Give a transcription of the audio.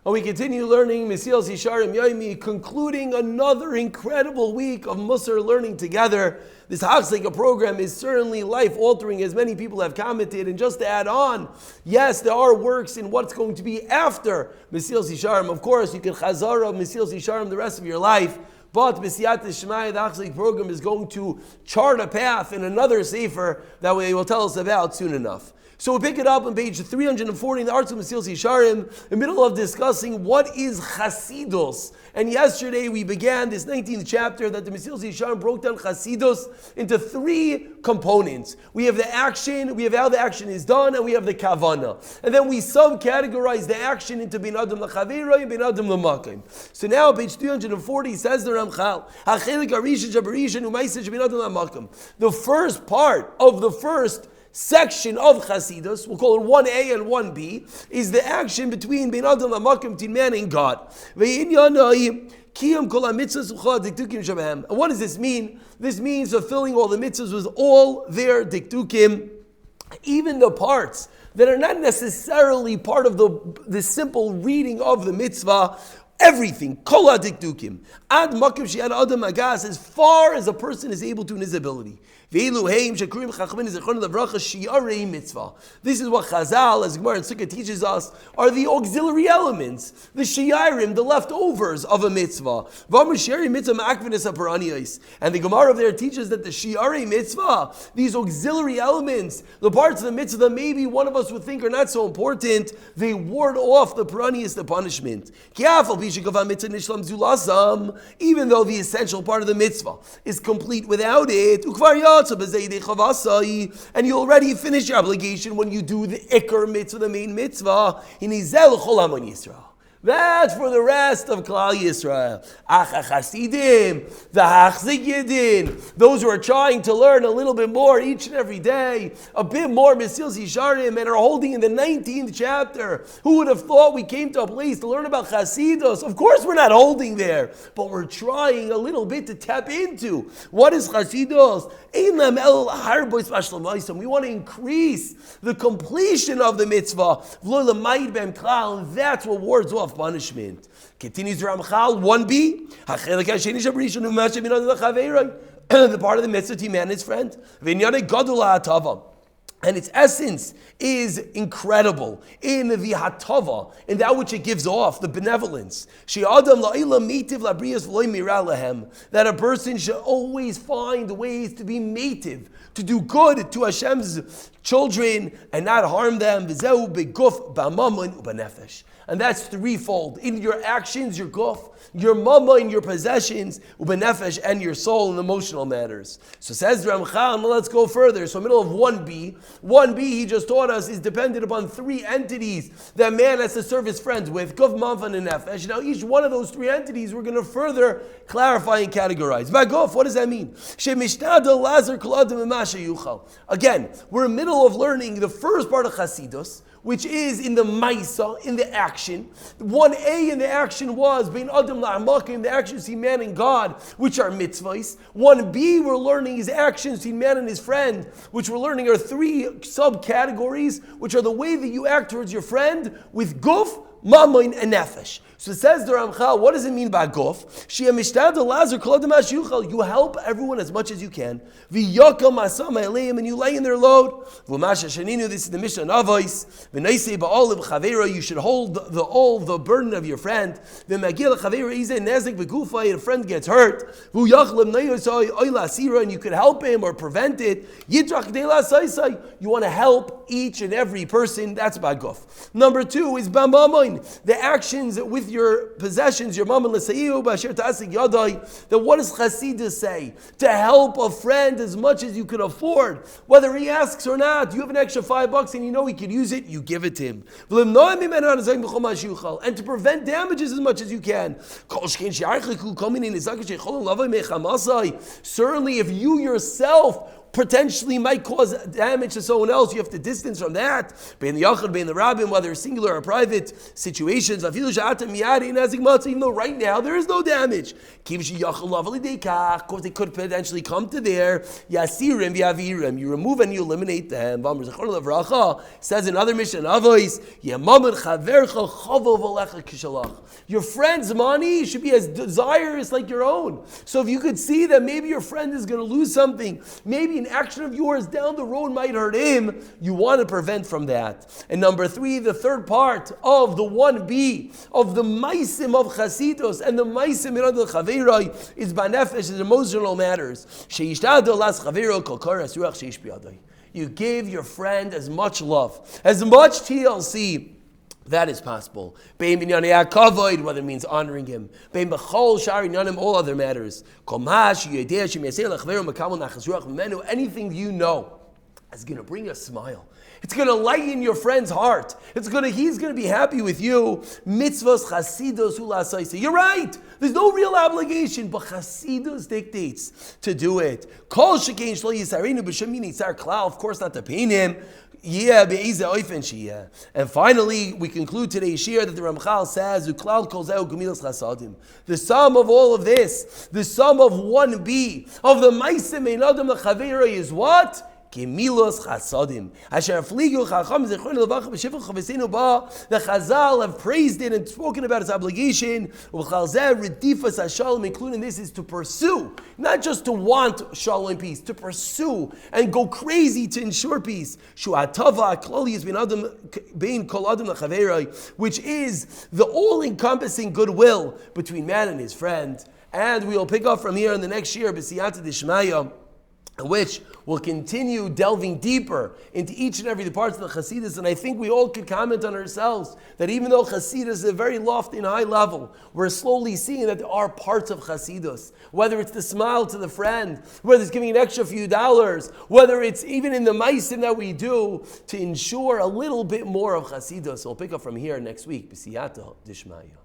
And we continue learning Mesilas Yesharim Yomi, concluding another incredible week of Musar learning together. This Artscroll program is certainly life-altering, as many people have commented. And just to add on, yes, there are works in what's going to be after Mesilas Yesharim. Of course, you can chazara Mesilas Yesharim the rest of your life. But B'siyat Shemaya, the Artscroll program is going to chart a path in another sefer that we will tell us about soon enough. So we pick it up on page 340 in the Artscroll Mesilas Yesharim, in the middle of discussing what is Chasidus. And yesterday we began this 19th chapter that the Mesilas Yesharim broke down Chasidus into three components. We have the action, we have how the action is done, and we have the kavana. And then we subcategorize the action into Bin Adam L'Chaveiro and Bin Adam L'Makim. So now page 340 says the Ramchal, HaChelik HaRishon Shabarishan U'Maiseh Bin Adam L'Makim. The first part of the first section of Chasidus, we'll call it 1A and 1B, is the action between Bein Adam L'Makim, between man and God. And what does this mean? This means fulfilling all the mitzvahs with all their diktukim, even the parts that are not necessarily part of the simple reading of the mitzvah. Everything, kol diktukim, ad makim she'ad adam agas, as far as a person is able to in his ability. This is what Chazal, as Gemara and Sukkah teaches us, are the auxiliary elements, the shiyarim, the leftovers of a mitzvah. And the Gemara there teaches that the shiyari mitzvah, these auxiliary elements, the parts of the mitzvah that maybe one of us would think are not so important, they ward off the paranias, the punishment. Even though the essential part of the mitzvah is complete without it, and you already finish your obligation when you do the ikar mitzvah, the main mitzvah. That's for the rest of Klal Yisrael. Chasidim, the Hachzik Yidin, those who are trying to learn a little bit more each and every day, a bit more Mesilas Yesharim, and are holding in the 19th chapter. Who would have thought we came to a place to learn about Chasidus? Of course we're not holding there, but we're trying a little bit to tap into. What is Chasidus? We want to increase the completion of the mitzvah, and that's what wards off punishment. Continues Ramchal 1b, the part of the mitzvah to man and his friend, and its essence is incredible in the hatava, in that which it gives off, the benevolence. That a person should always find ways to be mative, to do good to Hashem's children and not harm them. And that's threefold. In your actions, your guf, your mama, in your possessions, ubenefesh, and your soul in emotional matters. So says Ramchal, let's go further. So middle of 1b. 1b, he just taught us, is dependent upon three entities that man has to serve his friends with. Guf, manfan, and nefesh. Now each one of those three entities we're going to further clarify and categorize. By guf, what does that mean? Again, we're in the middle of learning the first part of Chasidus, which is in the Maisa, in the action. 1A in the action was Bein Adam L'Amakim, the actions between man and God, which are mitzvahs. 1B we're learning is actions between man and his friend, which we're learning are three subcategories, which are the way that you act towards your friend with guf, mammon, and nefesh. So it says the Ramchal, what does it mean by guf? You help everyone as much as you can. And you lay in their load. This is the Mishnah Navos. You should hold all the burden of your friend. If a friend gets hurt, and you could help him or prevent it, you want to help each and every person. That's by guf. Number 2 is bamamoin, the actions with your possessions, your mom and that what does Chasidus say? To help a friend as much as you can afford, whether he asks or not. You have an extra $5 and you know he could use it, you give it to him. And to prevent damages as much as you can. Certainly if you yourself potentially might cause damage to someone else, you have to distance from that. Bein the Yachad, bein the Rabbin, whether singular or private situations, even though right now there is no damage. Because they could potentially come to there. Yasirim v'avirim. You remove and you eliminate them. Says in other Mishnah Avos, your friend's money should be as desirous like your own. So if you could see that maybe your friend is going to lose something, maybe an action of yours down the road might hurt him, you want to prevent from that. And number 3, the third part of the 1B of the Maisim of Chasidus and the Maisim in the Chaverai is Banefesh, is emotional matters. You gave your friend as much love, as much TLC that is possible. Whether it means honoring him. All other matters. Anything you know is going to bring a smile. It's going to lighten your friend's heart. He's going to be happy with you. Mitzvahs chasidus hu. You're right. There's no real obligation, but chasidus dictates to do it. Kol shekein shlo yisarenu b'shem yitzar klal. Of course, not to pain him. Yeah, and finally, we conclude today's shir that the Ramchal says, the sum of all of this, the sum of 1B, of the Maisim Ein Adam L'Chaveira is what? Gemilos Chasadim. Asher Fligu Chacham Zechron Levach B'Shifach Chavesinu Ba. The Chazal have praised it and spoken about its obligation. U'Chalzeh Redifas HaShalom, including this, is to pursue, not just to want shalom and peace, to pursue and go crazy to ensure peace. Shu'atava Kloli is Bein Kol Adam L'Chaverai, which is the all-encompassing goodwill between man and his friend. And we will pick up from here in the next year, B'Siyata D'Shmaya, in which we'll continue delving deeper into each and every parts of the Chasidus. And I think we all could comment on ourselves that even though Chasidus is a very lofty and high level, we're slowly seeing that there are parts of Chasidus. Whether it's the smile to the friend, whether it's giving an extra few dollars, whether it's even in the maisim that we do to ensure a little bit more of Chasidus. So we'll pick up from here next week. B'siyata D'Shmaya.